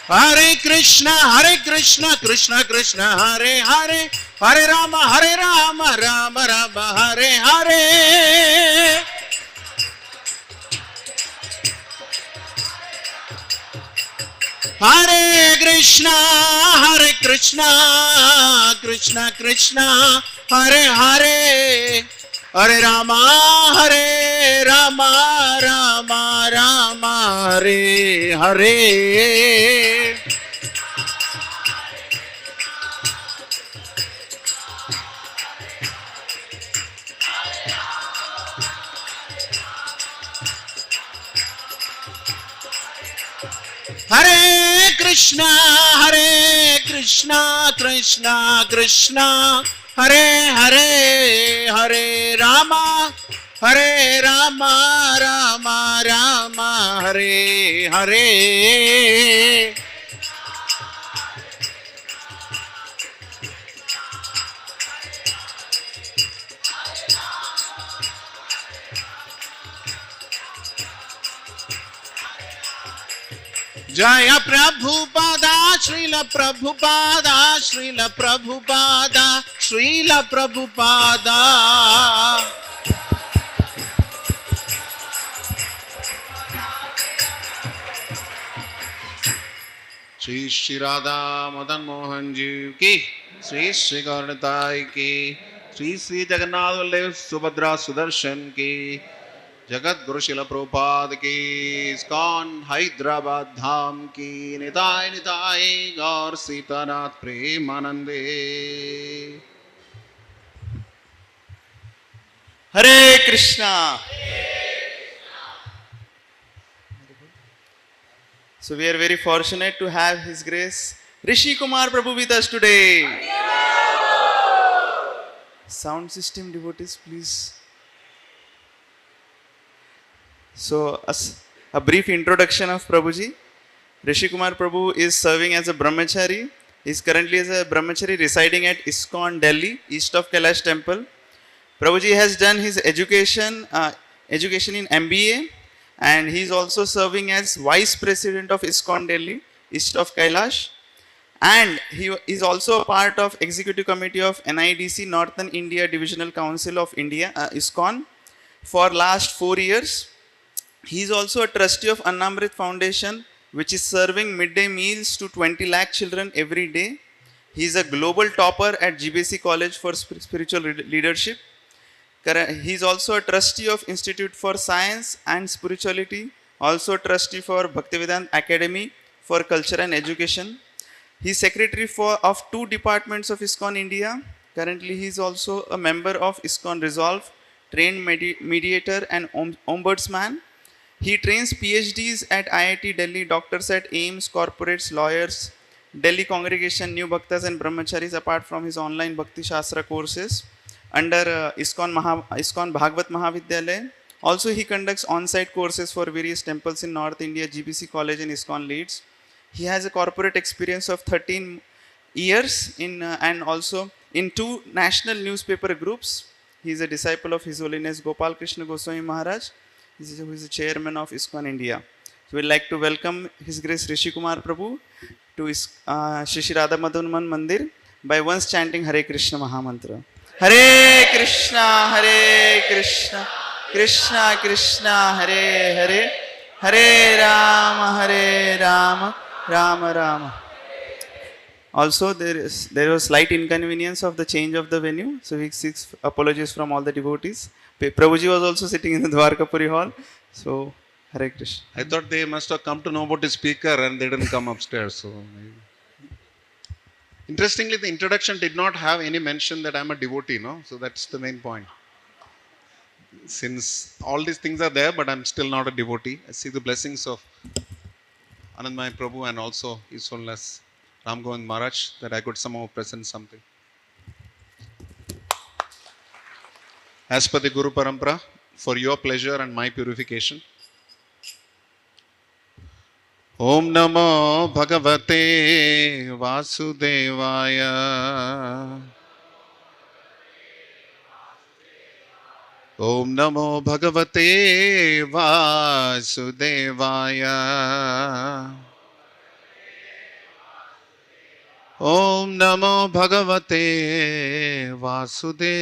Hare Krishna, Krishna Krishna, Hare Hare, Hare Rama, Rama Rama, Hare Hare. Hare Krishna, Krishna Krishna, Hare Hare, Hare Rama, Rama Rama, Hare Hare. Hare Krishna, Krishna Krishna, Hare Hare, Hare Rama, Rama Rama, Hare Hare. Jaya Prabhupada, Srila Prabhupada, Srila Prabhupada, Srila Prabhupada. Shri Shri Radha Madan Mohan Ji ki, Shri Shri Gauratai ki, Shri Shri Jagannath Vallabh Subhadra Sudarshan ki, Jagat Guru Srila Prabhupada ki, ISKCON Hyderabad Dham ki, Nitai Nitai Gaur Sitanath Premanande. Hare Krishna. So we are very fortunate to have His Grace Rishi Kumar Prabhu with us today. Sound system devotees, please. So a brief introduction of Prabhuji. Rishi Kumar Prabhu is serving as a brahmachari. He is currently as a brahmachari residing at ISKCON Delhi, east of Kailash Temple. Prabhuji has done his education in MBA, and he is also serving as Vice President of ISKCON Delhi, east of Kailash. And he is also a part of Executive Committee of NIDC, Northern India Divisional Council of India, ISKCON, for last 4 years. He is also a trustee of Annamrit Foundation, which is serving midday meals to 20 lakh children every day. He is a global topper at GBC College for Spiritual Leadership. He is also a trustee of Institute for Science and Spirituality, also trustee for Bhaktivedanta Academy for Culture and Education. He is secretary of 2 departments of ISKCON India. Currently, he is also a member of ISKCON Resolve, trained mediator and ombudsman. He trains PhDs at IIT Delhi, doctors at AIMS, corporates, lawyers, Delhi Congregation, New Bhaktas and Brahmacharis, apart from his online Bhakti Shastra courses under ISKCON Bhagavat Mahavidyalaya. Also, he conducts on-site courses for various temples in North India, GBC College and ISKCON leads. He has a corporate experience of 13 years and also in 2 national newspaper groups. He is a disciple of His Holiness Gopal Krishna Goswami Maharaj, who is the chairman of ISKCON India. So we would like to welcome His Grace Rishi Kumar Prabhu to Shri Shri Radha Madhuman Mandir by once chanting Hare Krishna Mahamantra. Hare Krishna, Krishna Krishna, Hare Hare, Hare Rama, Rama Rama. Also, there was slight inconvenience of the change of the venue, so he seeks apologies from all the devotees. Prabhuji was also sitting in the Dwarkapuri hall, so Hare Krishna. I thought they must have come to know about the speaker and they didn't come upstairs. So, interestingly, the introduction did not have any mention that I'm a devotee, no? So that's the main point. Since all these things are there, but I'm still not a devotee. I see the blessings of Anandmaya Prabhu and also His Holiness Ram Govind Maharaj that I could somehow present something. As per the Guru Parampara, for your pleasure and my purification. Om Namo Bhagavate Vasudevaya. Om Namo Bhagavate Vasudevaya. Om Namo Bhagavate Vasudevaya.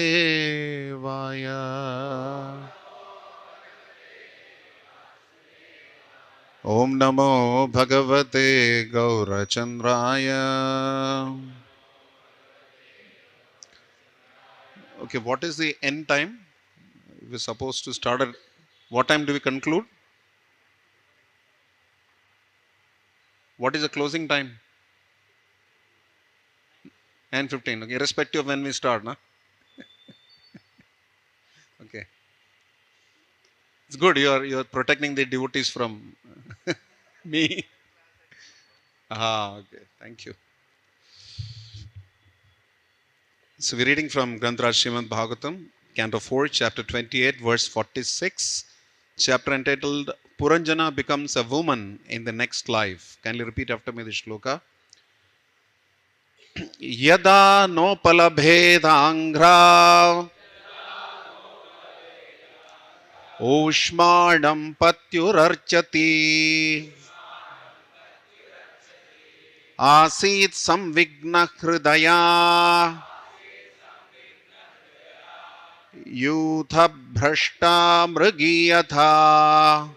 Om Namo Bhagavate Gaurachandraya. Okay, what is the end time? We're supposed to start at what time do we conclude? What is the closing time? 9:15. Okay, irrespective of when we start, na? Okay. It's good. You're protecting the devotees from me. Ah, okay. Thank you. So we're reading from Granth Srimad Bhagavatam, Canto 4, Chapter 28, verse 46. Chapter entitled Puranjana becomes a woman in the next life. Kindly repeat after me the shloka. Yada nopalabhedangra Ushmadam patyurarchati Asit samvigna hridaya Yutha bhrashta mrigiyatha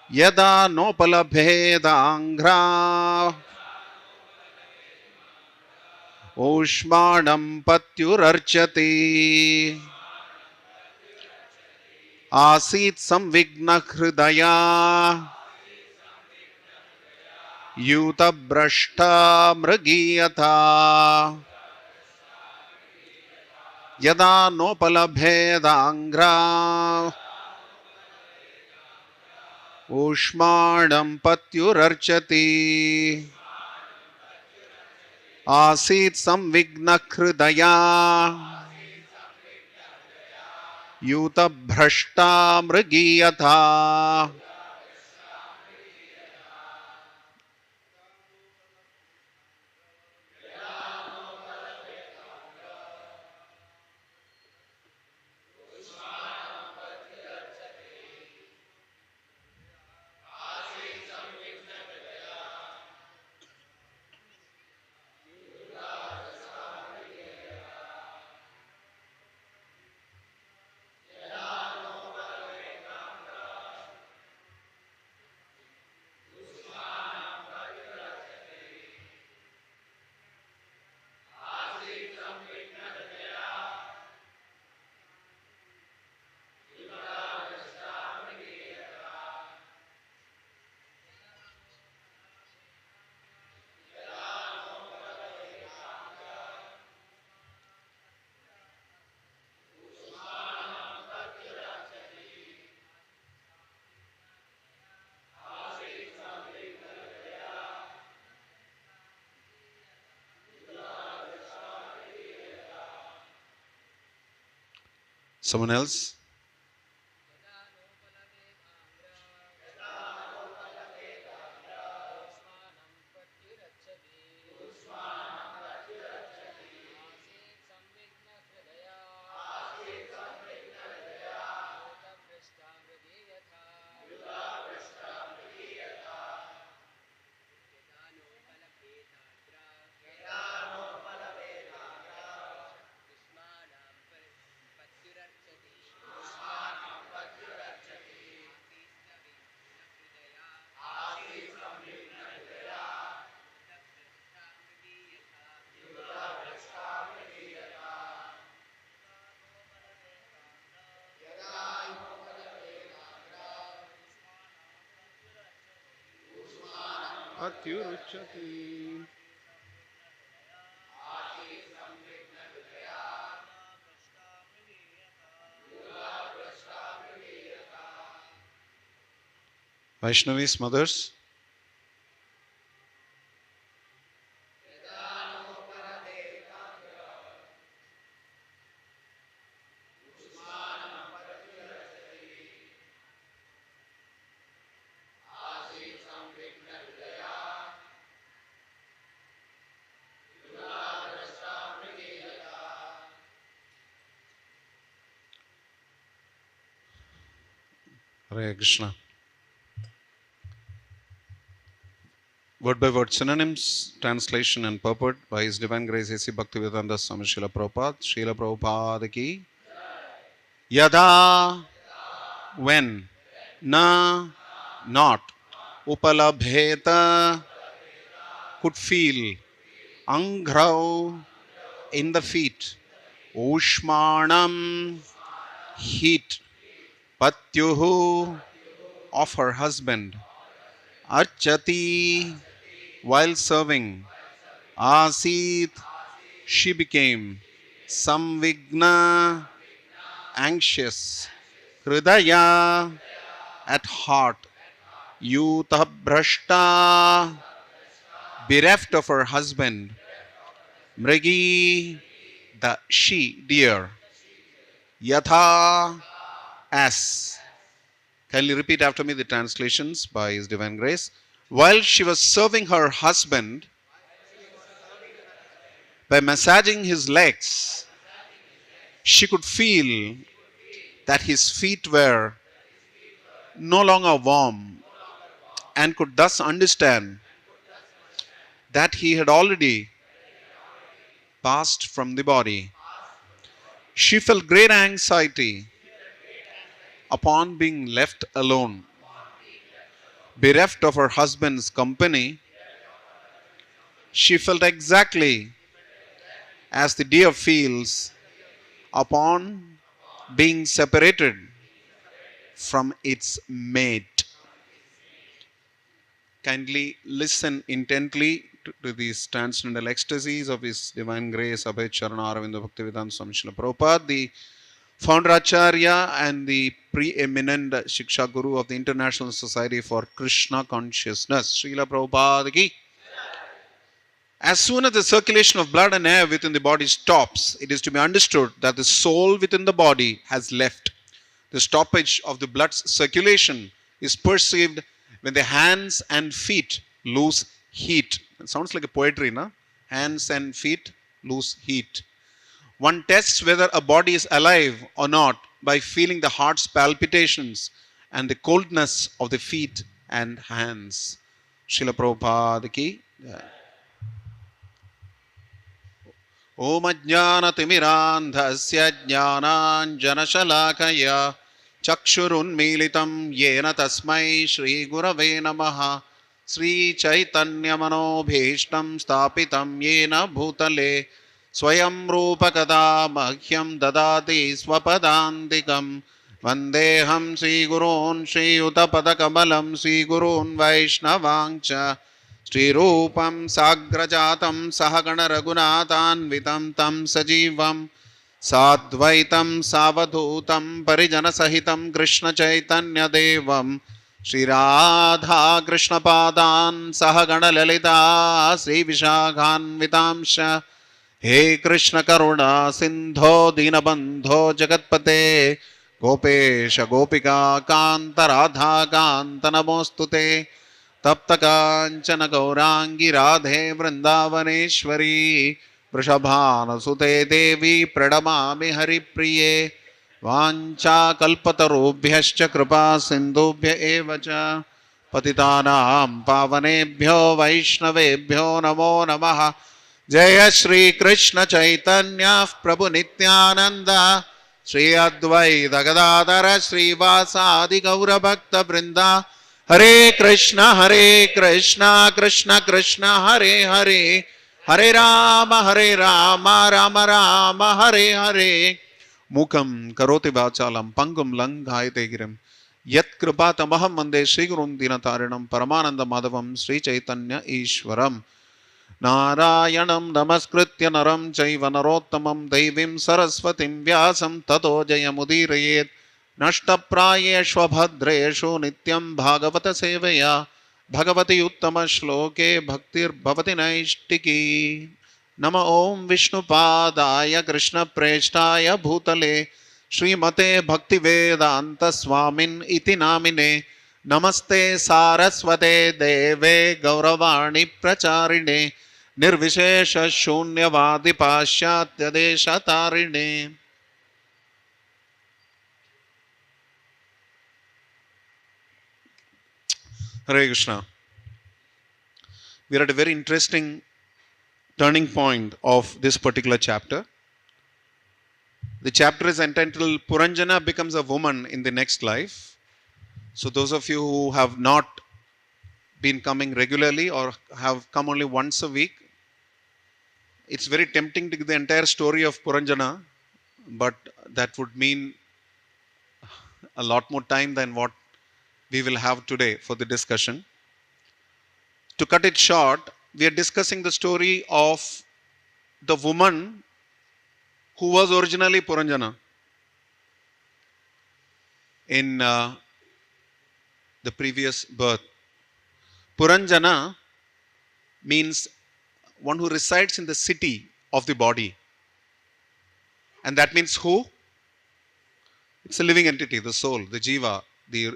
Yada nopalabhedangra Ushmadam patyurarchati Asit samvigna hridaya Yuta brashta mrigiyatha Yada nopalabhedangra Ushmadam patyurarchati Asit samvigna hridaya Yuta bhrashta mrigiyatha. Someone else? Atyuruchati. Vaishnavis, mothers. Hare Krishna. Word by word synonyms, translation and purport by His Divine Grace A.C. Bhaktivedanta Swami Srila Prabhupada. Srila Prabhupada ki. Yada, when, na, not, upalabheta, could feel, angrau, in the feet, ushmanam, heat, patyuhu, of her husband, archati, while serving, asit, she became, samvigna, anxious, hridaya, at heart, yuta brashta, bereft of her husband, mrigi, the she deer, yatha, as. Kindly repeat after me the translations by His Divine Grace. While she was serving her husband by massaging his legs, she could feel that his feet were no longer warm and could thus understand that he had already passed from the body. She felt great anxiety upon being left alone, bereft of her husband's company. She felt exactly as the deer feels upon being separated from its mate. Kindly listen intently to these transcendental ecstasies of His Divine Grace Abhay Charana Aravinda Bhaktivedanta Swami Srila Prabhupada, the founder Acharya and the preeminent Shiksha Guru of the International Society for Krishna Consciousness, Srila Prabhupada ki. As soon as the circulation of blood and air within the body stops, it is to be understood that the soul within the body has left. The stoppage of the blood's circulation is perceived when the hands and feet lose heat. It sounds like a poetry, no? Hands and feet lose heat. One tests whether a body is alive or not by feeling the heart's palpitations and the coldness of the feet and hands. Srila Prabhupada ki. Om Ajnanatimirandhasya Jnananjanashalakaya Chakshurunmilitam Yena Tasmai Shri Gurave Namaha Sri Chaitanya Manobhishtam Stapitam Yena Bhutale Swayam Rupakada Mahyam Dadati Swapadantikam Vandeham Sri Gurun Sri Utapadakamalam Sri Gurun Vaishnavangcha Sri Rupam Sagrajatam Sahagana Raghunathanvitam Tam Sajivam Sadvaitam Savadhutam Parijana Sahitam Krishna Chaitanya Devam Sri Radha Krishna Padan Sahagana Lalita Sri Vishakhanvitamsha He Krishna Karuna Sindho Dinabandho Jagatpate Gopesha Gopika Kanta Radha Kanta Namostute तप्त कांचन गौरांगी राधे वृंदावनेश्वरी वृषभानुसुते देवी प्रणमामि हरिप्रिये वाञ्छाकल्पतरुभ्यश्च कृपा सिन्धुभ्य एव च पतितानां पावनेभ्यो वैष्णवेभ्यो नमो नमः जय श्री कृष्ण चैतन्य प्रभु नित्यानंद श्री अद्वैत गदाधर श्रीवासादि गौरभक्त वृंदा Hare Krishna Krishna Krishna Hare Hare Hare Rama Rama Rama Hare Hare Mukam karoti vachalam pangum langhayate girim Yat kripatamaham vande Sri Gurun Dinatarinam Paramananda Madhavam Sri Chaitanya Ishwaram Narayanam Namaskritya Naram Chaiva Narottamam Devim Saraswatim Vyasam Tato Jayamudirayet नष्टप्रायेष्वभद्रेषु नित्यं भागवत सेवया भगवति उत्तम श्लोके भक्तिर्भवति नैष्टिकी नम ओं विष्णुपादाय कृष्णप्रेष्ठाय भूतले श्रीमते भक्तिवेदांत स्वामिन् इति नामिने नमस्ते सारस्वते देवे गौरवाणी प्रचारिणे निर्विशेष शून्यवादि पाश्चात्य देशतारिणे Hare Krishna. We are at a very interesting turning point of this particular chapter. The chapter is entitled Puranjana becomes a woman in the next life. So those of you who have not been coming regularly or have come only once a week, it's very tempting to give the entire story of Puranjana, but that would mean a lot more time than what we will have today for the discussion. To cut it short, we are discussing the story of the woman who was originally Puranjana in the previous birth. Puranjana means one who resides in the city of the body. And that means who? It's a living entity, the soul, the jiva, the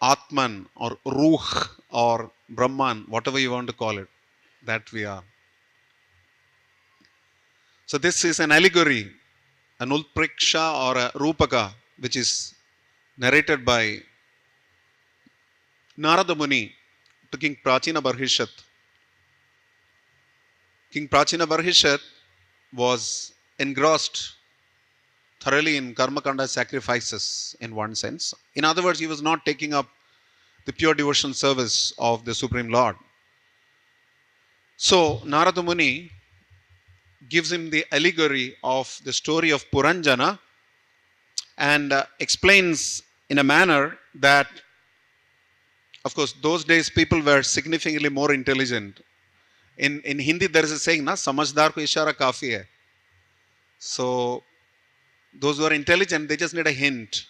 Atman or Ruh or Brahman, whatever you want to call it, that we are. So this is an allegory, an Ulpriksha or a Rupaka, which is narrated by Narada Muni to King Prachina Barhishat. King Prachina Barhishat was engrossed thoroughly in Karmakanda sacrifices in one sense. In other words, he was not taking up the pure devotional service of the Supreme Lord. So Narada Muni gives him the allegory of the story of Puranjana and explains in a manner that, of course, those days people were significantly more intelligent. In Hindi there is a saying, na samajhdar ko ishara kafi hai. So those who are intelligent, they just need a hint.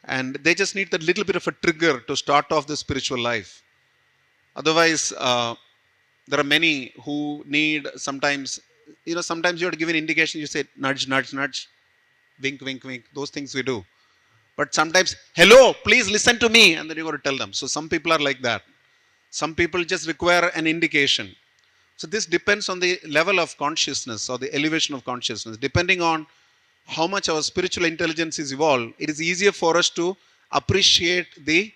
And they just need that little bit of a trigger to start off the spiritual life. Otherwise, there are many who need sometimes you have to give an indication. You say nudge, nudge, nudge, wink, wink, wink. Those things we do. But sometimes, hello, please listen to me. And then you got to tell them. So some people are like that. Some people just require an indication. So this depends on the level of consciousness or the elevation of consciousness. Depending on how much our spiritual intelligence is evolved, it is easier for us to appreciate the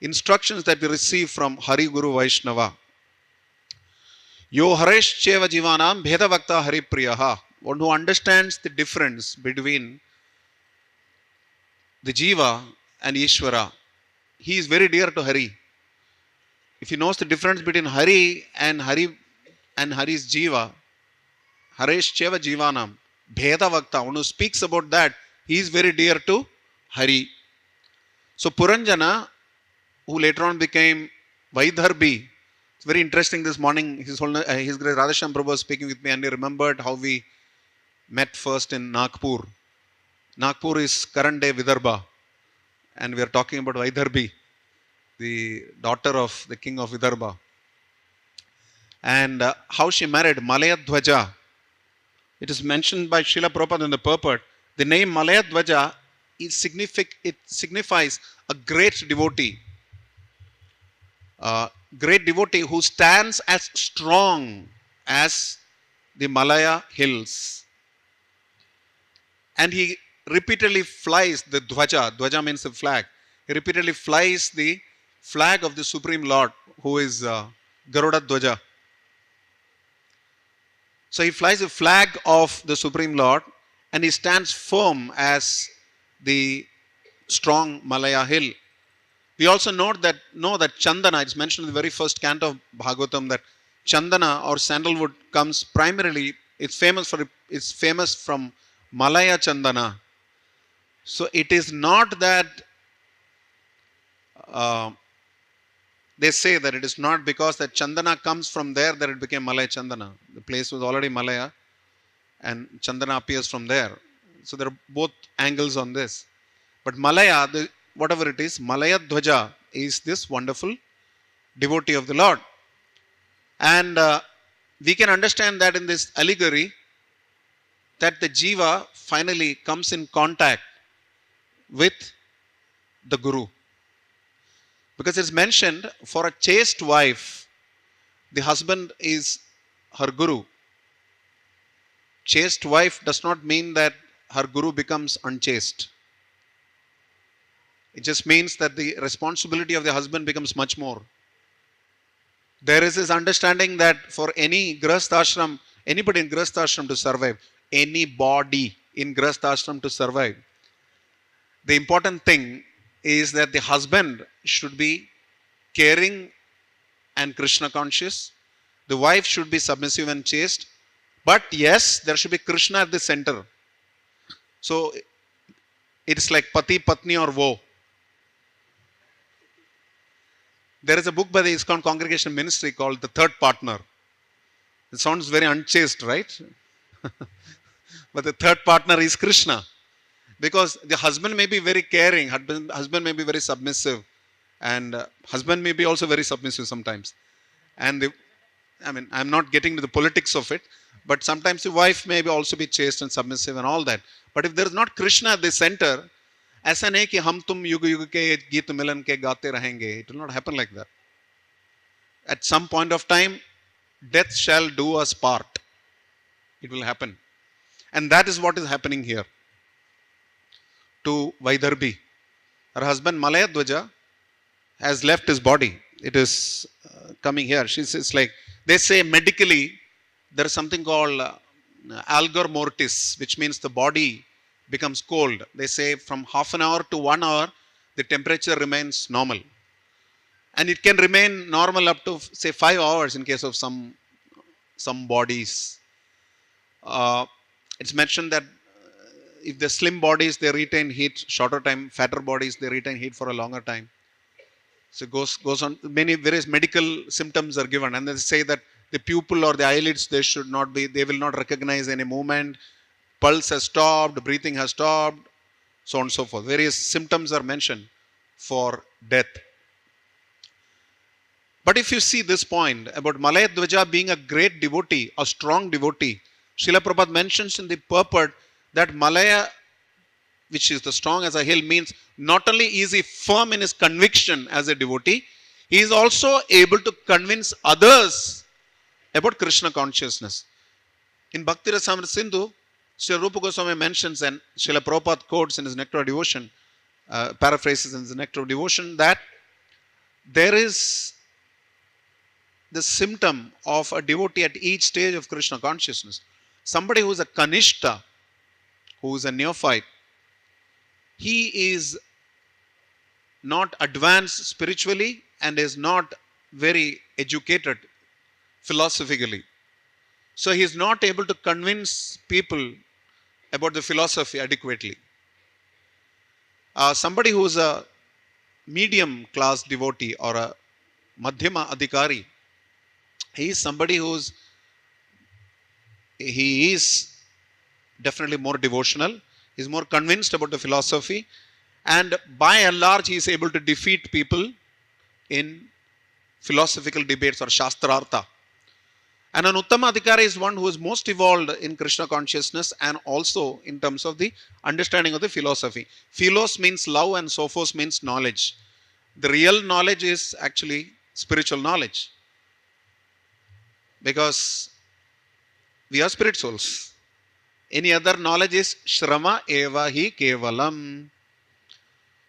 instructions that we receive from Hari Guru Vaishnava. Yo Haresh Cheva Jivanam Bheda Vakta Hari Priyaha. One who understands the difference between the Jiva and Ishvara, he is very dear to Hari. If he knows the difference between Hari and Hari's Jiva, Haresh Cheva Jivanam Bheda Vakta, one who speaks about that, he is very dear to Hari. So Puranjana, who later on became Vaidharbi, it's very interesting this morning, His Grace Radhashyam Prabhu was speaking with me and he remembered how we met first in Nagpur. Nagpur is current day Vidarbha and we are talking about Vaidharbi, the daughter of the king of Vidarbha. And how she married Malaya Dhwaja. It is mentioned by Srila Prabhupada in the purport. The name Malaya Dhwaja signifies a great devotee. Great devotee who stands as strong as the Malaya hills. And he repeatedly flies the Dhwaja. Dhwaja means the flag. He repeatedly flies the flag of the Supreme Lord, who is Garuda Dhwaja. So he flies the flag of the Supreme Lord and he stands firm as the strong Malaya hill. We also know that Chandana, it's mentioned in the very first canto of Bhagavatam that Chandana or sandalwood comes primarily, it's famous from Malaya Chandana. So it is not that they say that it is not because that Chandana comes from there that it became Malaya Chandana. The place was already Malaya and Chandana appears from there. So there are both angles on this. But Malaya, whatever it is, Malaya Dhwaja is this wonderful devotee of the Lord. And we can understand that in this allegory that the Jiva finally comes in contact with the Guru. Because it's mentioned for a chaste wife, the husband is her Guru. Chaste wife does not mean that her Guru becomes unchaste. It just means that the responsibility of the husband becomes much more. There is this understanding that for any Grihasthashram, anybody in Grihasthashram to survive, anybody in Grihasthashram to survive, the important thing is that the husband should be caring and Krishna conscious. The wife should be submissive and chaste. But yes, there should be Krishna at the center. So it's like Pati, Patni or Wo. There is a book by the ISKCON Congregation Ministry called The Third Partner. It sounds very unchaste, right? But the third partner is Krishna. Because the husband may be very caring, husband may be very submissive, and husband may be also very submissive sometimes. And I'm not getting to the politics of it, but sometimes the wife may also be chaste and submissive and all that. But if there is not Krishna at the center, ऐसा नहीं कि हम तुम युग युग के गीत मिलन के गाते रहेंगे. It will not happen like that. At some point of time, death shall do us part. It will happen. And that is what is happening here to Vaidarbhi. Her husband Malayadwaja has left his body. It is coming here. It's like, they say medically, there is something called algor mortis, which means the body becomes cold. They say from half an hour to 1 hour, the temperature remains normal. And it can remain normal up to, say, 5 hours in case of some bodies. It's mentioned that if the slim bodies, they retain heat shorter time, fatter bodies, they retain heat for a longer time. So it goes on. Various medical symptoms are given, and they say that the pupil or the eyelids, they will not recognize any movement. Pulse has stopped, breathing has stopped, so on and so forth. Various symptoms are mentioned for death. But if you see this point about Malayadwaja being a great devotee, a strong devotee, Srila Prabhupada mentions in the purport that Malaya, which is the strong as a hill, means not only is he firm in his conviction as a devotee, he is also able to convince others about Krishna consciousness. In Bhakti Rasamrita Sindhu, Srila Rupa Goswami mentions, and Srila Prabhupada quotes in his Nectar of Devotion, paraphrases in his Nectar of Devotion, that there is the symptom of a devotee at each stage of Krishna consciousness. Somebody who is a Kanishta, who is a neophyte, he is not advanced spiritually and is not very educated philosophically. So he is not able to convince people about the philosophy adequately. Somebody who is a medium class devotee or a Madhyama Adhikari, he is somebody he is definitely more devotional, he is more convinced about the philosophy, and by and large he is able to defeat people in philosophical debates or Shastrartha. And an Uttama Adhikari is one who is most evolved in Krishna consciousness and also in terms of the understanding of the philosophy. Philos means love and sophos means knowledge. The real knowledge is actually spiritual knowledge. Because we are spirit souls. Any other knowledge is Shrama eva hi kevalam.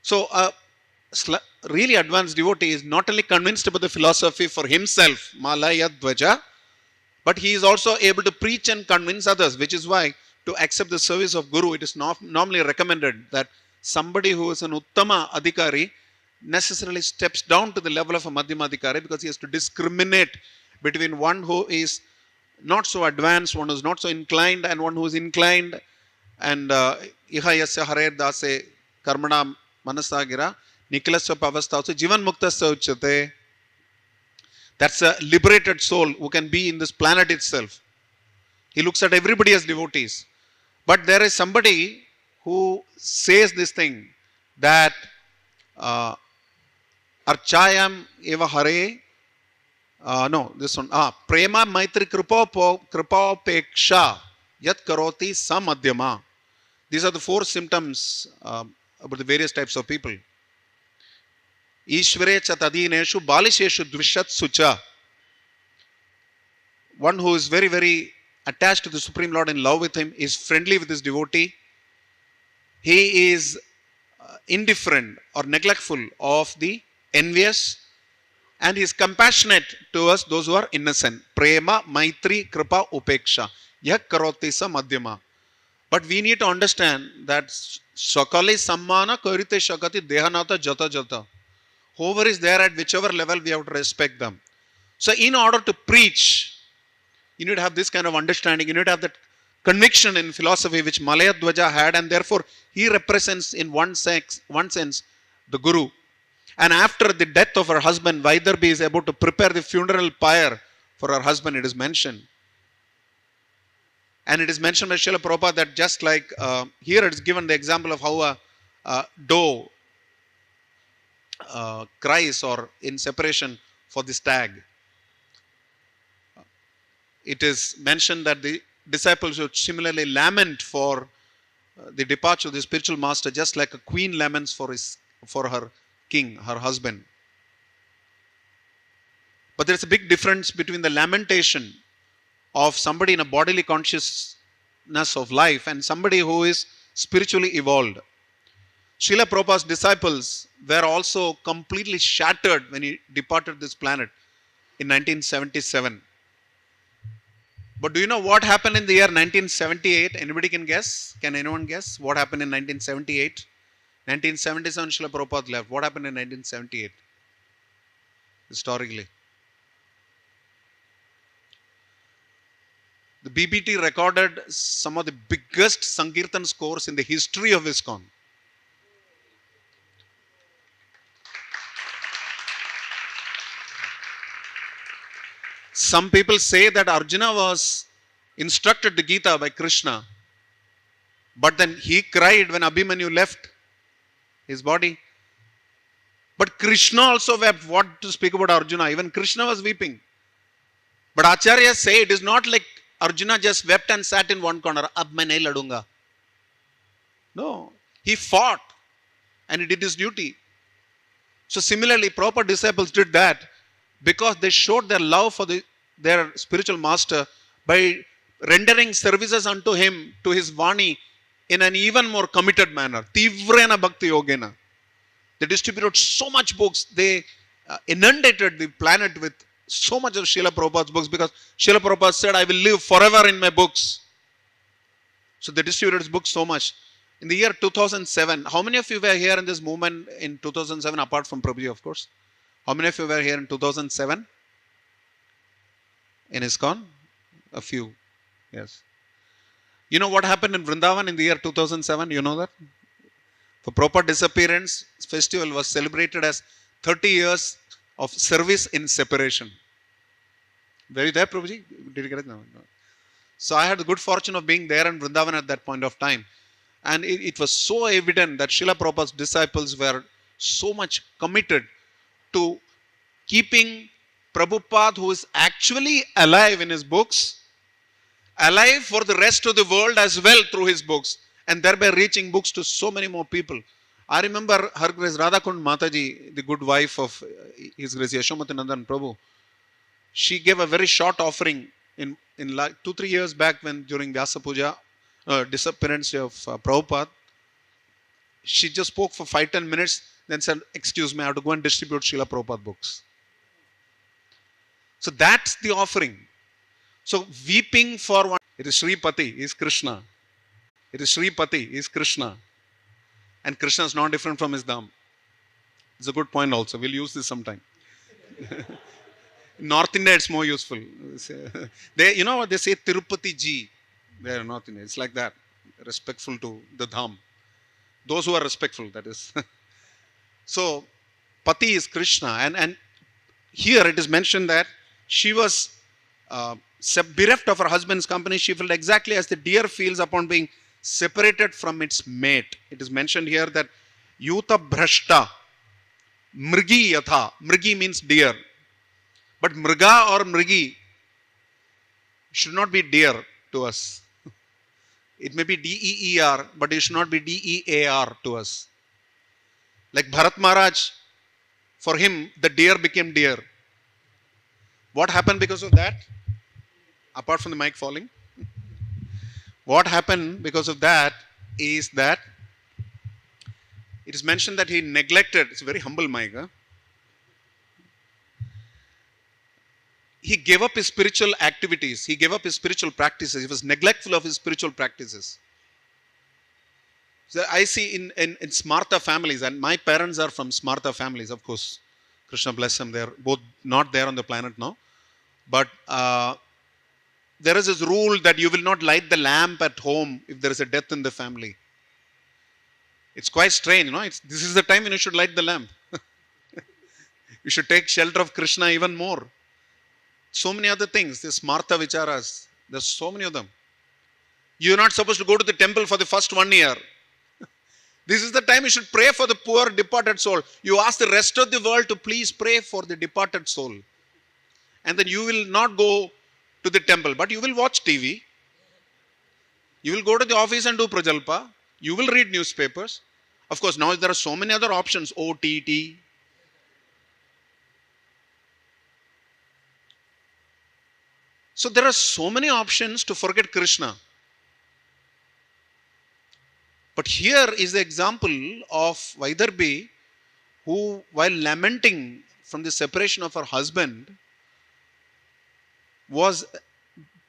So a really advanced devotee is not only convinced about the philosophy for himself, Malayadwaja, but he is also able to preach and convince others, which is why to accept the service of Guru, it is normally recommended that somebody who is an Uttama Adhikari necessarily steps down to the level of a Madhyama Adhikari, because he has to discriminate between one who is not so advanced, one who is not so inclined, and one who is inclined. And Iha yasya hare dase karmana manasagira niklasya pavastha jivan muktasya uchyate. That's a liberated soul who can be in this planet itself. He looks at everybody as devotees. But there is somebody who says this thing that Archayam eva hare. This one. Prema maitri kripapeksha yat karoti samadhyama. These are the 4 symptoms about the various types of people. Ishvare chatadineshu balisheshu dvishat sucha. One who is very, very attached to the Supreme Lord, in love with Him, is friendly with his devotee. He is indifferent or neglectful of the envious, And he is compassionate towards those who are innocent. Prema, Maitri, Kripa, Upeksha. Yak karoti sa madhyama. But we need to understand that Sakali Sammana Karite Shakati Dehanata Jata Jata. Whoever is there at whichever level, we have to respect them. So in order to preach, you need to have this kind of understanding. You need to have that conviction in philosophy which Malaya Dwaja had, and therefore he represents in one sense the Guru. And after the death of her husband, Vaidarbi is able to prepare the funeral pyre for her husband, it is mentioned. And it is mentioned by Srila Prabhupada that just like here it is given the example of how a doe cries or in separation for the stag. It is mentioned that the disciples should similarly lament for the departure of the spiritual master, just like a queen laments for her king, her husband. But there is a big difference between the lamentation of somebody in a bodily consciousness of life and somebody who is spiritually evolved. Srila Prabhupada's disciples were also completely shattered when he departed this planet in 1977. But do you know what happened in the year 1978? Anybody can guess? Can anyone guess what happened in 1978? 1977 Srila Prabhupada left. What happened in 1978? Historically. The BBT recorded some of the biggest Sankirtan scores in the history of ISKCON. Some people say that Arjuna was instructed the Gita by Krishna, but then he cried when Abhimanyu left his body. But Krishna also wept. What to speak about Arjuna? Even Krishna was weeping. But Acharyas say it is not like Arjuna just wept and sat in one corner. Ab main nahi ladunga. No, he fought and he did his duty. So similarly, proper disciples did that because they showed their love for their spiritual master by rendering services unto him, to his Vani, in an even more committed manner. Tivrena Bhakti Yogena. They distributed so much books. They inundated the planet with so much of Srila Prabhupada's books because Srila Prabhupada said, I will live forever in my books. So they distributed his books so much. In the year 2007, how many of you were here in this movement in 2007, apart from Prabhuji, of course? How many of you were here in 2007? In ISKCON? A few. Yes. You know what happened in Vrindavan in the year 2007? You know that? For proper disappearance, festival was celebrated as 30 years of service in separation. Were you there, Prabhuji? Did you get it? No. So I had the good fortune of being there in Vrindavan at that point of time. And it was so evident that Srila Prabhupada's disciples were so much committed to keeping Prabhupada, who is actually alive in his books, alive for the rest of the world as well through his books, and thereby reaching books to so many more people. I remember Hare Krishna Radhakund Mataji, the good wife of His Grace Yashomati Nandan Prabhu. She gave a very short offering in like 2-3 years back when during Vyasa Puja, disappearance of Prabhupada. She just spoke for 5-10 minutes, then said, excuse me, I have to go and distribute Srila Prabhupada books. So that's the offering. So weeping for one, it is Sripati, he is Krishna. It is Sripati, he is Krishna. And Krishna is not different from his Dham. It's a good point also. We'll use this sometime. In North India, it's more useful. They, you know what they say, Tirupati Ji. They are North India. It's like that. Respectful to the Dham. Those who are respectful, that is. So, Pati is Krishna. And here it is mentioned that she was bereft of her husband's company. She felt exactly as the deer feels upon being separated from its mate. It is mentioned here that Yuta Bhrashta, Mrigi Yatha. Mrigi means deer. But Mriga or Mrigi should not be deer to us. It may be D-E-E-R, but it should not be D-E-A-R to us. Like Bharat Maharaj, for him, the deer became deer. What happened because of that? Apart from the mic falling. What happened because of that is that it is mentioned that he neglected, it's a very humble mic, huh? he gave up his spiritual activities. He gave up his spiritual practices. He was neglectful of his spiritual practices. So I see in Smartha families, and my parents are from Smartha families, of course. Krishna bless them. They're both not there on the planet now. But there is this rule that you will not light the lamp at home if there is a death in the family. It's quite strange, you know. This is the time when you should light the lamp. You should take shelter of Krishna even more. So many other things, this Smartha Vicharas, there's so many of them. You're not supposed to go to the temple for the first 1 year. This is the time you should pray for the poor departed soul. You ask the rest of the world to please pray for the departed soul. And then you will not go to the temple, but you will watch TV. You will go to the office and do prajalpa. You will read newspapers. Of course, now there are so many other options, OTT. So there are so many options to forget Krishna. But here is the example of Vaidarbhi, who, while lamenting from the separation of her husband, was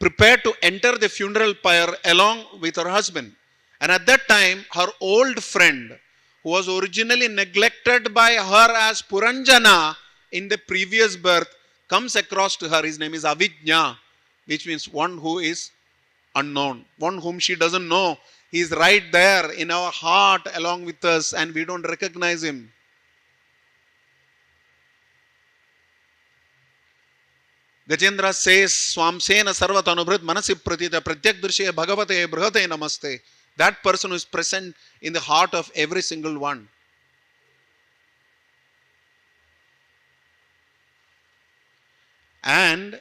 prepared to enter the funeral pyre along with her husband. And at that time, her old friend, who was originally neglected by her as Puranjana in the previous birth, comes across to her. His name is Avijna, which means one who is unknown, one whom she doesn't know. He is right there in our heart along with us, and we don't recognize him. Gajendra says, Swamsena sarvat anubhrit manasi pratita pratyak drishya bhagavate brihate namaste. That person who is present in the heart of every single one. And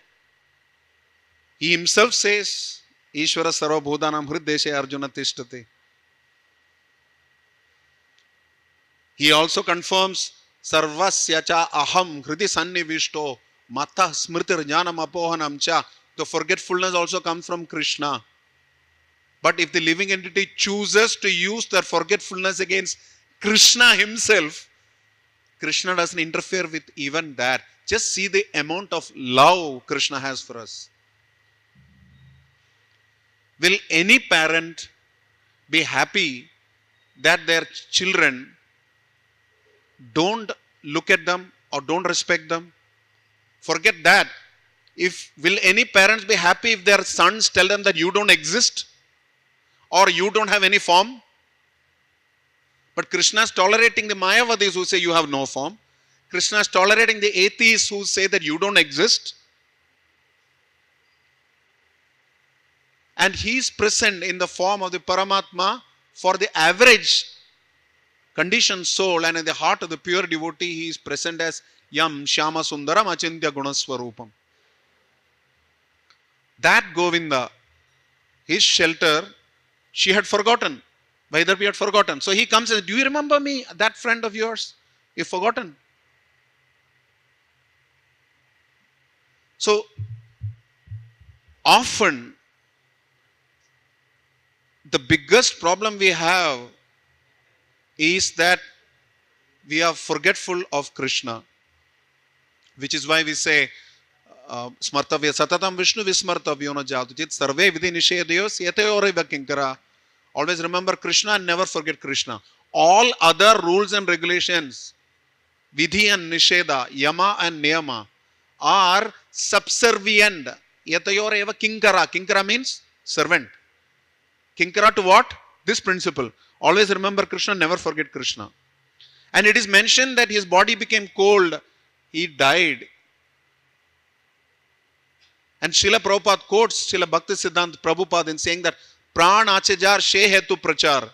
he himself says, Ishvara sarva bhudanam hriddeshe arjuna tishtate. He also confirms, Sarvasya cha aham hridi sannivishto mata smritir jnanam apohanam cha. The forgetfulness also comes from Krishna. But if the living entity chooses to use their forgetfulness against Krishna himself, Krishna doesn't interfere with even that. Just see the amount of love Krishna has for us. Will any parent be happy that their children don't look at them or don't respect them? Forget that. Will any parents be happy if their sons tell them that you don't exist or you don't have any form? But Krishna is tolerating the Mayavadis who say you have no form. Krishna is tolerating the atheists who say that you don't exist. And he is present in the form of the Paramatma for the average conditioned soul, and in the heart of the pure devotee, he is present as Yam Shyama Sundaram Achintya Gunaswarupam. That Govinda, his shelter, she had forgotten. Vaidarbhi had forgotten. So he comes and says, do you remember me, that friend of yours? You've forgotten. So often, the biggest problem we have is that we are forgetful of Krishna. Which is why we say, Smartavya Satatam Vishnu Vismartavyo na jatu chit sarve vidhi nishedayos yatayoreva kinkara. Always remember Krishna and never forget Krishna. All other rules and regulations, vidhi and nisheda, yama and niyama, are subservient. Yatayoreva kinkara. Kinkara means servant. Kinkara to what? This principle. Always remember Krishna, never forget Krishna. And it is mentioned that his body became cold. He died. And Srila Prabhupada quotes Srila Bhakti Siddhanta Prabhupada in saying that Pran achajar she hetu prachar.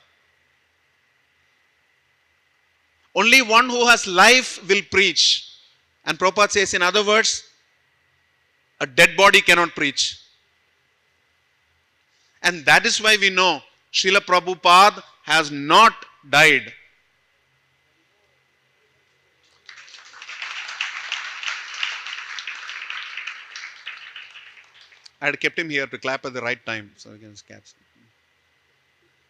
Only one who has life will preach. And Prabhupada says, in other words, a dead body cannot preach. And that is why we know Srila Prabhupada has not died. I had kept him here to clap at the right time so we can catch.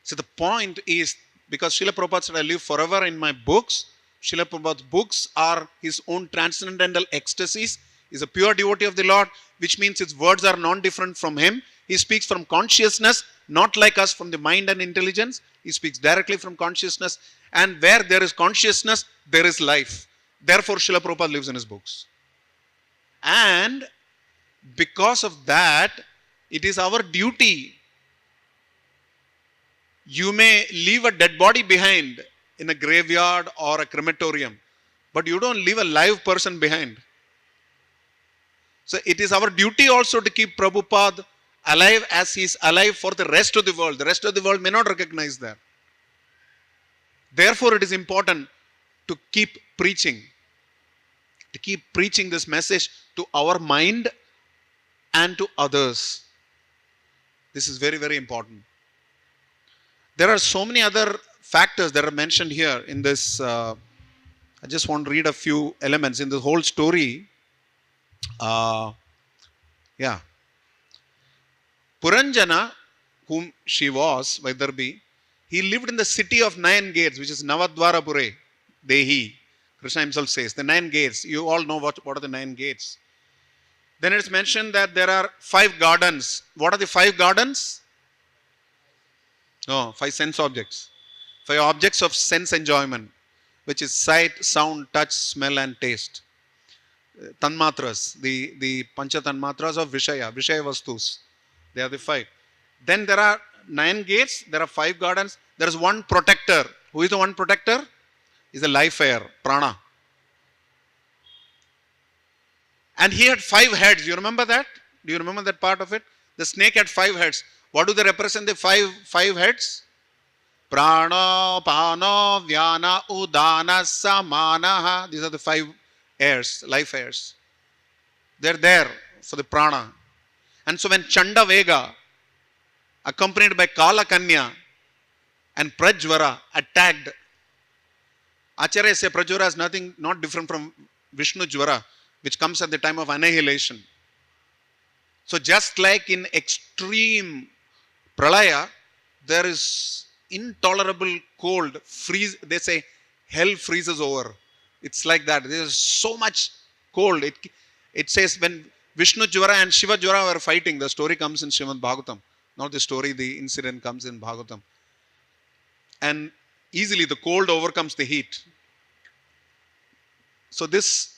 So the point is, because Srila Prabhupada said, I live forever in my books. Srila Prabhupada's books are his own transcendental ecstasies. is a pure devotee of the Lord, which means his words are non-different from him. He speaks from consciousness, not like us from the mind and intelligence. He speaks directly from consciousness. And where there is consciousness, there is life. Therefore, Srila Prabhupada lives in his books. And because of that, it is our duty. You may leave a dead body behind in a graveyard or a crematorium, but you don't leave a live person behind. So it is our duty also to keep Prabhupada alive as he is alive for the rest of the world. The rest of the world may not recognize that. Therefore, it is important to keep preaching this message to our mind and to others. This is very, very important. There are so many other factors that are mentioned here in this. I just want to read a few elements in the whole story. Puranjana, whom she was, Vaidarbi, he lived in the city of 9 gates, which is Navadvarapure, Dehi. Krishna himself says, the 9 gates. You all know what are the 9 gates. Then it's mentioned that there are 5 gardens. What are the 5 gardens? No, 5 sense objects. 5 objects of sense enjoyment, which is sight, sound, touch, smell and taste. Tanmatras, the Pancha Tanmatras of Vishaya Vastus. They are the 5. Then there are 9 gates, there are 5 gardens, there is one protector. Who is the one protector? Is the life air, prana. And he had 5 heads. You remember that? Do you remember that part of it? The snake had 5 heads. What do they represent, the 5 heads? Prana, Pano, Vyana, Udana, Samanaha. These are the 5 airs, life airs. They're there for the prana. And so when Chanda Vega, accompanied by Kala Kanya and Prajvara, attacked, Acharya says Prajvara is not different from Vishnu Jvara, which comes at the time of annihilation. So just like in extreme pralaya, there is intolerable cold, freeze. They say hell freezes over. It's like that. There is so much cold. It says when Vishnu Jvara and Shiva Jvara were fighting, the story comes in Srimad Bhagavatam. Not the story, the incident comes in Bhagavatam. And easily the cold overcomes the heat. So this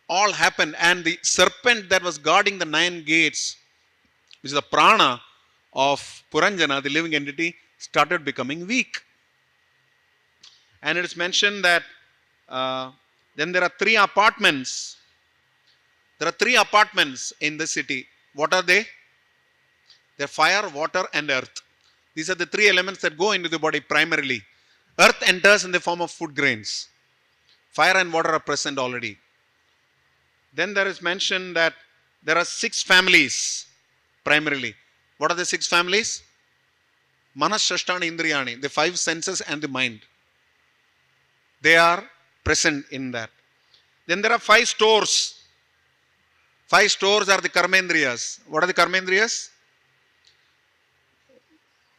all happened, and the serpent that was guarding the 9 gates, which is the prana of Puranjana, the living entity, started becoming weak. And it is mentioned that then there are 3 apartments. There are 3 apartments in the city. What are they? They're fire, water and earth. These are the 3 elements that go into the body primarily. Earth enters in the form of food grains. Fire and water are present already. Then there is mentioned that there are 6 families primarily. What are the 6 families? Manas, Shashtani, Indriyani, the 5 senses and the mind. They are present in that. Then there are 5 stores. 5 stores are the karmendriyas. What are the karmendriyas?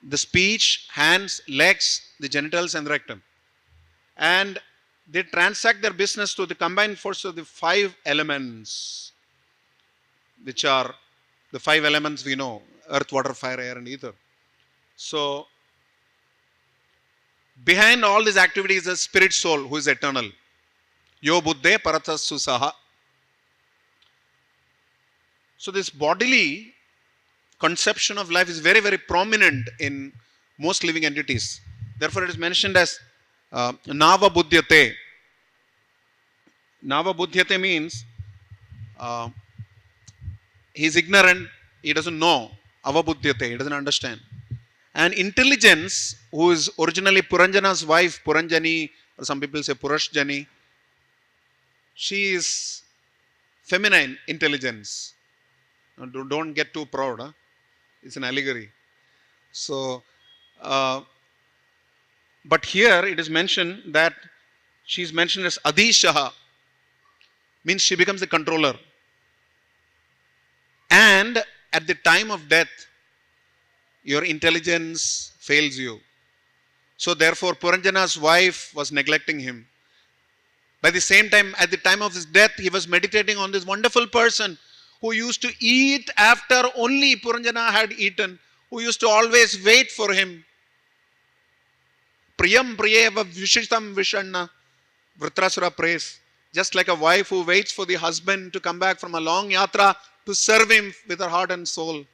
The speech, hands, legs, the genitals and the rectum. And they transact their business to the combined force of the 5 elements, which are the 5 elements we know: earth, water, fire, air and ether. So, behind all these activities is a spirit soul who is eternal. Yo buddhe parathassu saha. So this bodily conception of life is very, very prominent in most living entities. Therefore, it is mentioned as Nava Buddhyate. Nava Buddhyate means he is ignorant, he doesn't know. Avabuddhyate, he doesn't understand. And intelligence, who is originally Puranjana's wife, Puranjani, or some people say Purashjani, she is feminine intelligence. Don't get too proud. Huh? It's an allegory. So, but here it is mentioned that she is mentioned as Adhishaha, means she becomes the controller. And at the time of death, your intelligence fails you. So therefore, Puranjana's wife was neglecting him. By the same time, at the time of his death, he was meditating on this wonderful person who used to eat after only Puranjana had eaten, who used to always wait for him. Priyam priyeva vishitam vishanna, Vritrasura prays. Just like a wife who waits for the husband to come back from a long yatra to serve him with her heart and soul.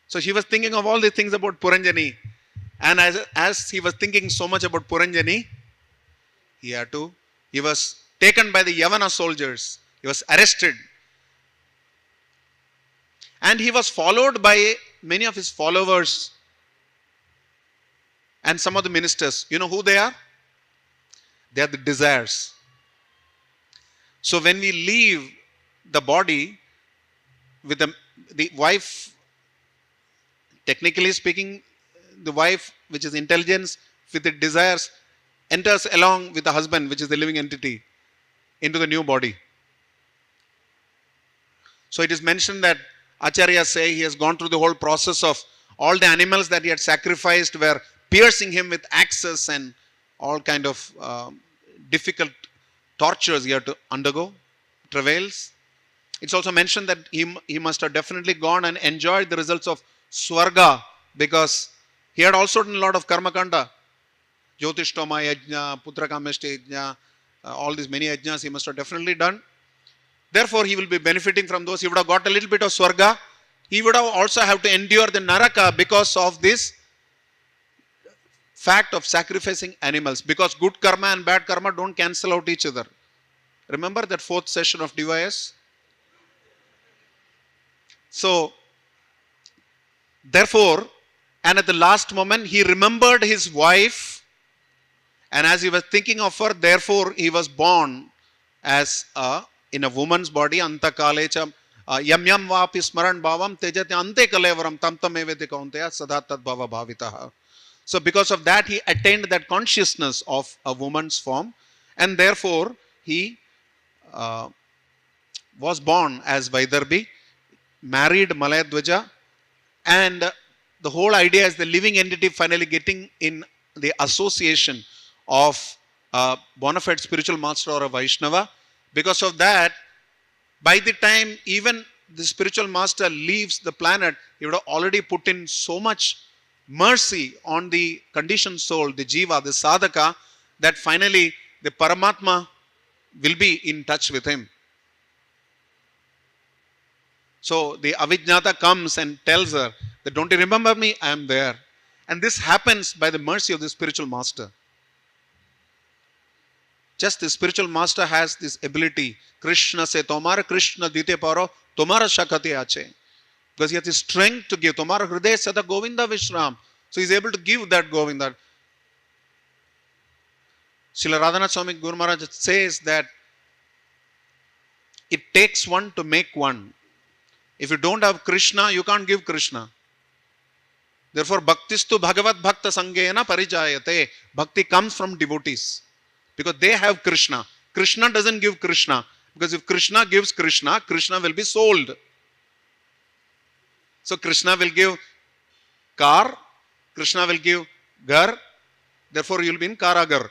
So she was thinking of all the things about Puranjani. And as he was thinking so much about Puranjani, he was taken by the Yavana soldiers. He was arrested. And he was followed by many of his followers and some of the ministers. You know who they are? They are the desires. So when we leave the body with the wife, technically speaking, the wife, which is intelligence, with the desires, enters along with the husband, which is the living entity, into the new body. So it is mentioned that Acharyas say he has gone through the whole process of all the animals that he had sacrificed were piercing him with axes and all kind of difficult tortures he had to undergo, travails. It's also mentioned that he must have definitely gone and enjoyed the results of Swarga, because he had also done a lot of karma kanda. Jyotishtoma yajna, Putrakameshti yajna, all these many yajnas he must have definitely done. Therefore, he will be benefiting from those. He would have got a little bit of Swarga. He would have also have to endure the Naraka because of this fact of sacrificing animals. Because good karma and bad karma don't cancel out each other. Remember that 4th session of DYS? So, therefore, and at the last moment, he remembered his wife, and as he was thinking of her, therefore, he was born as in a woman's body. Anta kalecha yam yam vapi smaran bhavam tejati ante kalevaram tam tam eveti kaunteya sada tad bhava bhavitaha. So, because of that, he attained that consciousness of a woman's form, and therefore, he was born as Vaidarbhi, married Malayadwaja, and the whole idea is the living entity finally getting in the association of a bona fide spiritual master or a Vaishnava. Because of that, by the time even the spiritual master leaves the planet, he would have already put in so much mercy on the conditioned soul, the jiva, the sadhaka, that finally the Paramatma will be in touch with him. So the Avijnata comes and tells her that, don't you remember me? I am there. And this happens by the mercy of the spiritual master. Just the spiritual master has this ability. Krishna say, Tomara Krishna dite paro, Tomara shakati ache. Because he has the strength to give. Tomara hriday sada Govinda Vishram. So he is able to give that Govinda. Srila Radhanath Swami Guru Maharaj says that it takes one to make one. If you don't have Krishna, you can't give Krishna. Therefore, bhaktistu bhagavat bhakta sangena parijayate. Bhakti comes from devotees. Because they have Krishna. Krishna doesn't give Krishna. Because if Krishna gives Krishna, Krishna will be sold. So Krishna will give car, Krishna will give gar, therefore you will be in Karagar.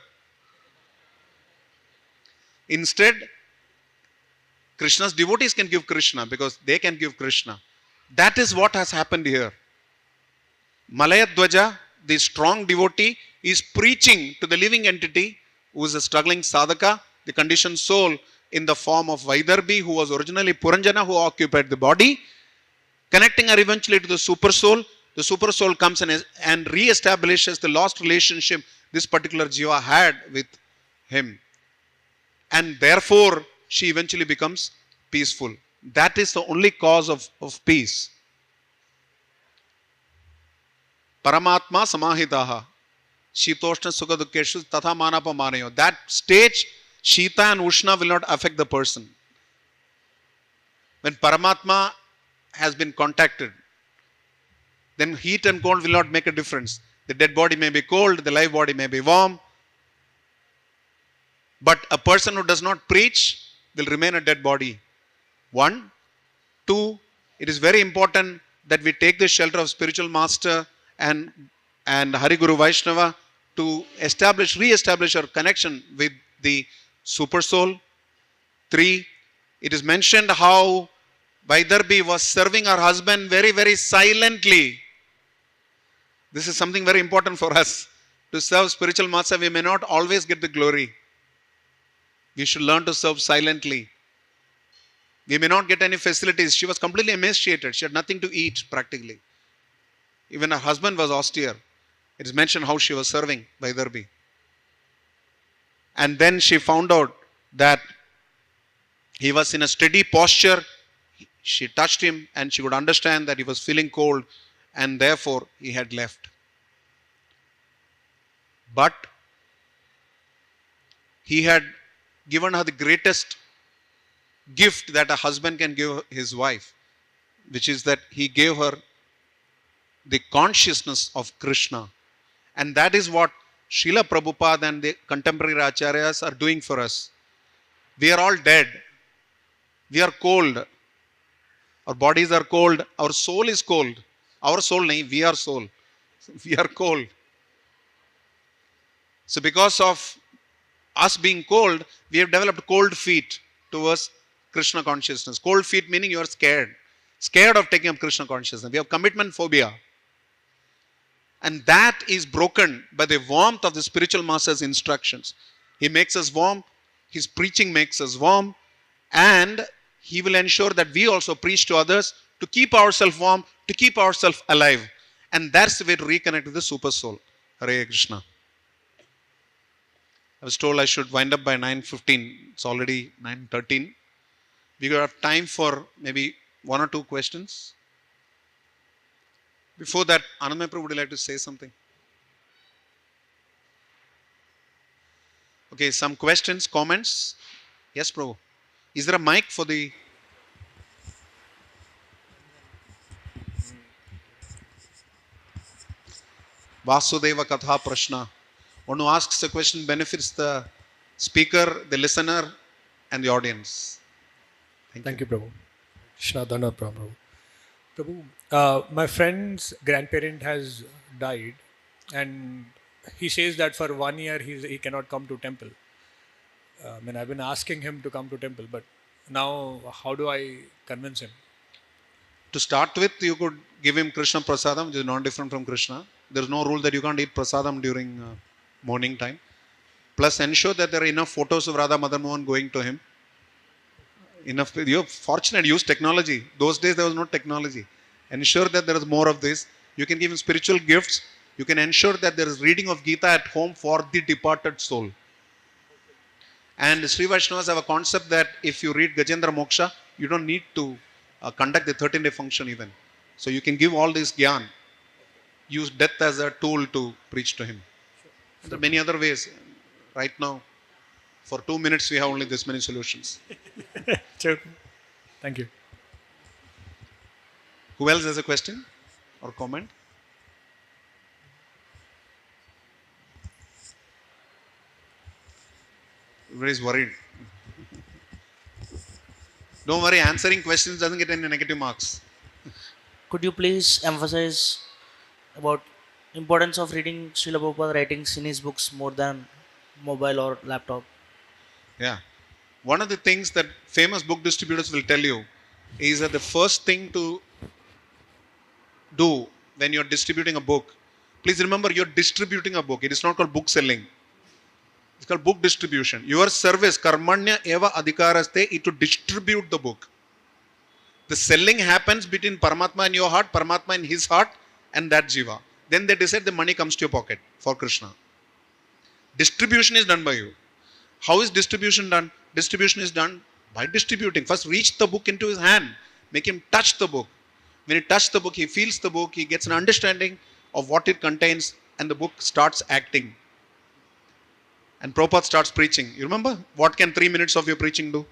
Instead, Krishna's devotees can give Krishna because they can give Krishna. That is what has happened here. Malayadwaja, the strong devotee, is preaching to the living entity who is a struggling sadhaka, the conditioned soul, in the form of Vaidarbhi, who was originally Puranjana, who occupied the body, connecting her eventually to the super soul. The super soul comes and re-establishes the lost relationship this particular jiva had with him. And therefore, she eventually becomes peaceful. That is the only cause of peace. Paramatma samahitaha. Shitoshna sukha dukkeshu tatha manapa manayo. That stage, Shita and Ushna will not affect the person. When Paramatma has been contacted, then heat and cold will not make a difference. The dead body may be cold, the live body may be warm. But a person who does not preach will remain a dead body. 1. 2. It is very important that we take the shelter of spiritual master and Hari Guru Vaishnava to re-establish our connection with the super soul. 3, it is mentioned how Vaidarbi was serving her husband very, very silently. This is something very important for us. To serve spiritual master, we may not always get the glory. We should learn to serve silently. We may not get any facilities. She was completely emaciated. She had nothing to eat practically. Even her husband was austere. It is mentioned how she was serving Vaidarbi. And then she found out that he was in a steady posture. She touched him and she could understand that he was feeling cold and therefore he had left. But he had given her the greatest gift that a husband can give his wife, which is that he gave her the consciousness of Krishna. And that is what Srila Prabhupada and the contemporary Acharyas are doing for us. We are all dead. We are cold. Our bodies are cold. Our soul is cold. Our soul, nahi, we are soul. We are cold. So because of us being cold, we have developed cold feet towards Krishna consciousness. Cold feet meaning you are scared. Scared of taking up Krishna consciousness. We have commitment phobia. And that is broken by the warmth of the spiritual master's instructions. He makes us warm. His preaching makes us warm. And he will ensure that we also preach to others to keep ourselves warm, to keep ourselves alive. And that's the way to reconnect with the super soul. Hare Krishna. I was told I should wind up by 9:15. It's already 9:13. We have time for maybe 1 or 2 questions. Before that, Anandmay Prabhu, would you like to say something? Okay, some questions, comments? Yes, Prabhu. Is there a mic for the... Vasudeva Katha Prashna. One who asks a question benefits the speaker, the listener, and the audience. Thank you, Prabhu. Krishna Dana Prabhu. Prabhu, my friend's grandparent has died, and he says that for 1 year he cannot come to temple. I've been asking him to come to temple, but now how do I convince him? To start with, you could give him Krishna Prasadam, which is not different from Krishna. There is no rule that you can't eat Prasadam during morning time. Plus, ensure that there are enough photos of Radha Madan Mohan going to him. Enough. You're fortunate, use technology. Those days there was no technology. Ensure that there is more of this. You can give him spiritual gifts. You can ensure that there is reading of Gita at home for the departed soul. And Sri Vaishnavas have a concept that if you read Gajendra Moksha, you don't need to conduct the 13-day function even. So you can give all this gyan. Use death as a tool to preach to him. There are many other ways. Right now, for 2 minutes, we have only this many solutions. Sure. Thank you. Who else has a question or comment? Everybody is worried. Don't worry, answering questions doesn't get any negative marks. Could you please emphasize about importance of reading Srila Prabhupada writings in his books more than mobile or laptop? Yeah. One of the things that famous book distributors will tell you is that the first thing to do when you're distributing a book, please remember you're distributing a book. It is not called book selling. It's called book distribution. Your service, karmanya eva adhikaraste, is to distribute the book. The selling happens between Paramatma in your heart, Paramatma in his heart, and that jiva. Then they decide the money comes to your pocket for Krishna. Distribution is done by you. How is distribution done? Distribution is done by distributing. First, reach the book into his hand. Make him touch the book. When he touches the book, he feels the book, he gets an understanding of what it contains, and the book starts acting. And Prabhupada starts preaching. You remember? What can 3 minutes of your preaching do?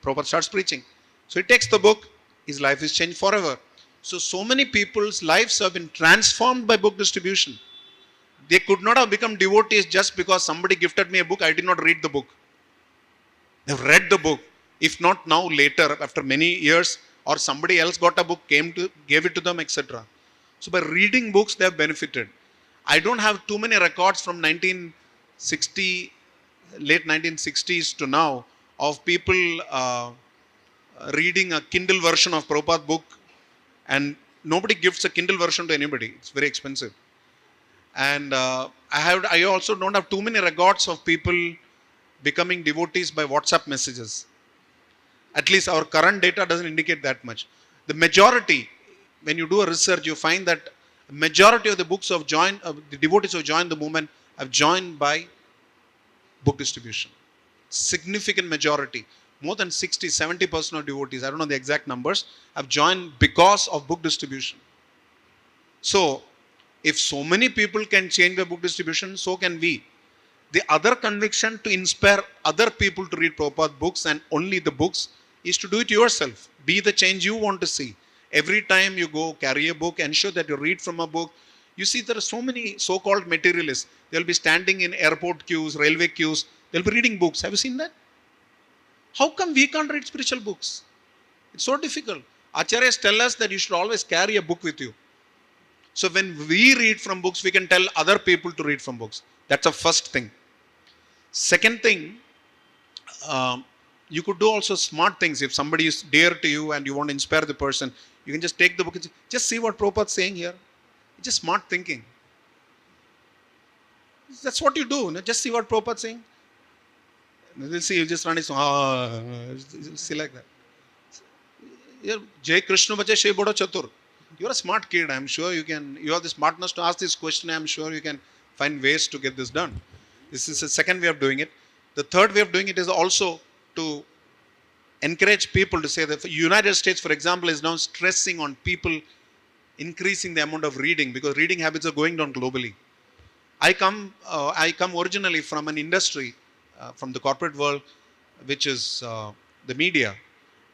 Prabhupada starts preaching. So he takes the book, his life is changed forever. So many people's lives have been transformed by book distribution. They could not have become devotees just because somebody gifted me a book, I did not read the book. They've read the book. If not now, later, after many years, or somebody else got a book, gave it to them, etc. So by reading books, they have benefited. I don't have too many records from 1965 late 1960s to now, of people reading a Kindle version of Prabhupada book, and nobody gives a Kindle version to anybody. It's very expensive. And I also don't have too many records of people becoming devotees by WhatsApp messages. At least our current data doesn't indicate that much. The majority, when you do a research, you find that majority of the the devotees who joined the movement have joined by book distribution. Significant majority, more than 60-70% of devotees, I don't know the exact numbers, have joined because of book distribution. So, if so many people can change the book distribution, so can we. The other conviction to inspire other people to read Prabhupada books and only the books is to do it yourself. Be the change you want to see. Every time you go, carry a book, ensure that you read from a book. You see, there are so many so-called materialists. They'll be standing in airport queues, railway queues. They'll be reading books. Have you seen that? How come we can't read spiritual books? It's so difficult. Acharyas tell us that you should always carry a book with you. So when we read from books, we can tell other people to read from books. That's the first thing. Second thing, you could do also smart things. If somebody is dear to you and you want to inspire the person, you can just take the book and just see what Prabhupada is saying here. It's just smart thinking. That's what you do. Just see what Prabhupada is saying. You'll see, you just run it, see like that. Jai Krishna Bache Shri Bodo Chatur. You're a smart kid. I'm sure you have the smartness to ask this question. I'm sure you can find ways to get this done. This is the second way of doing it. The third way of doing it is also to encourage people to say that the United States, for example, is now stressing on people increasing the amount of reading because reading habits are going down globally. I come originally from an industry, from the corporate world, which is the media.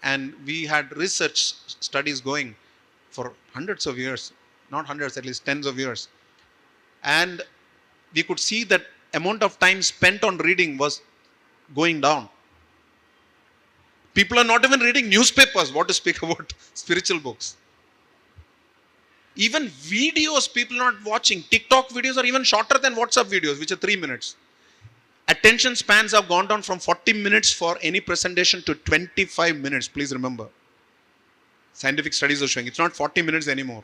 And we had research studies going for hundreds of years, not hundreds, at least tens of years. And we could see that amount of time spent on reading was going down. People are not even reading newspapers, what to speak about spiritual books. Even videos, people are not watching. TikTok videos are even shorter than WhatsApp videos, which are 3 minutes. Attention spans have gone down from 40 minutes for any presentation to 25 minutes, please remember. Scientific studies are showing it's not 40 minutes anymore.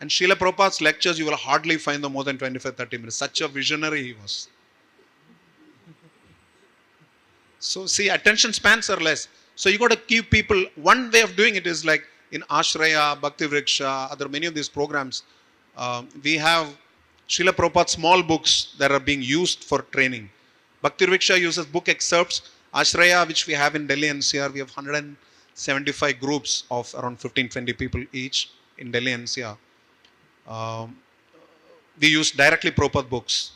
And Srila Prabhupada's lectures, you will hardly find them more than 25-30 minutes. Such a visionary he was. So see, attention spans are less. So you got to keep people, one way of doing it is like in Ashraya, Bhakti Vriksha, many of these programs, we have Srila Prabhupada's small books that are being used for training. Bhakti Vriksha uses book excerpts. Ashraya, which we have in Delhi NCR, we have 175 groups of around 15-20 people each in Delhi NCR. We use directly Prabhupada books.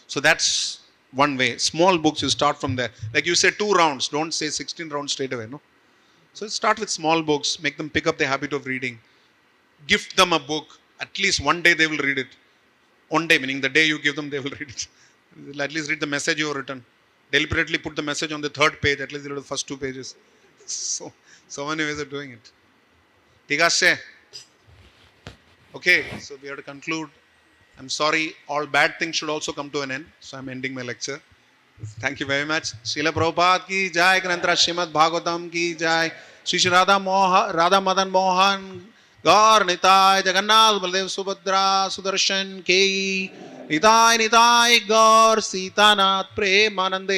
So that's one way. Small books, you start from there. Like you say 2 rounds, don't say 16 rounds straight away, no? So start with small books, make them pick up the habit of reading. Gift them a book, at least one day they will read it. One day, meaning the day you give them, they will read it. They'll at least read the message you have written. Deliberately put the message on the 3rd page, at least they read the first 2 pages. So many ways of doing it. Tigashe. Okay, so we have to conclude. I'm sorry, all bad things should also come to an end. So I'm ending my lecture. Thank you very much. Srila Prabhupada ki jai, Grantra Srimad Bhagavatam ki jai, Shri Radha Madan Mohan, Gaur Nitai, Jagannath Baldev Subhadra, Sudarshan ki, Nitai Gaur Sitanath Premanande.